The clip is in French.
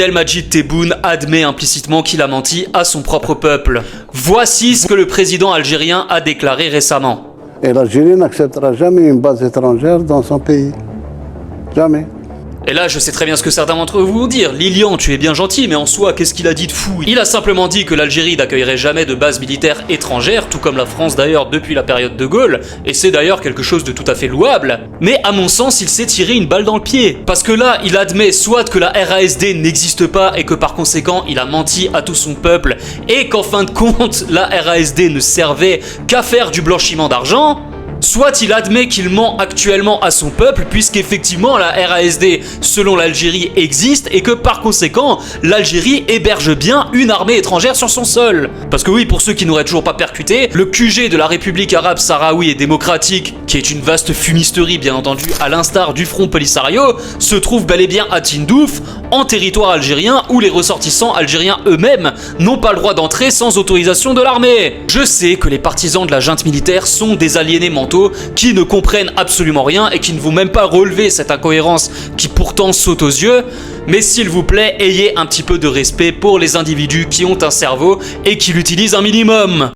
Abdelmadjid Tebboune admet implicitement qu'il a menti à son propre peuple. Voici ce que le président algérien a déclaré récemment. Et l'Algérie n'acceptera jamais une base étrangère dans son pays. Jamais. Et là, je sais très bien ce que certains d'entre vous vont dire. Lilian, tu es bien gentil, mais en soi, qu'est-ce qu'il a dit de fou? Il a simplement dit que l'Algérie n'accueillerait jamais de base militaire étrangère, tout comme la France d'ailleurs depuis la période de Gaulle, et c'est d'ailleurs quelque chose de tout à fait louable. Mais à mon sens, il s'est tiré une balle dans le pied. Parce que là, il admet soit que la RASD n'existe pas et que par conséquent, il a menti à tout son peuple, et qu'en fin de compte, la RASD ne servait qu'à faire du blanchiment d'argent, soit il admet qu'il ment actuellement à son peuple puisqu'effectivement la RASD selon l'Algérie existe et que par conséquent l'Algérie héberge bien une armée étrangère sur son sol. Parce que oui, pour ceux qui n'auraient toujours pas percuté, le QG de la République arabe sahraoui et démocratique, qui est une vaste fumisterie bien entendu à l'instar du Front Polisario, se trouve bel et bien à Tindouf, en territoire algérien où les ressortissants algériens eux-mêmes n'ont pas le droit d'entrer sans autorisation de l'armée. Je sais que les partisans de la junte militaire sont des aliénés mentaux qui ne comprennent absolument rien et qui ne vont même pas relever cette incohérence qui pourtant saute aux yeux, mais s'il vous plaît, ayez un petit peu de respect pour les individus qui ont un cerveau et qui l'utilisent un minimum.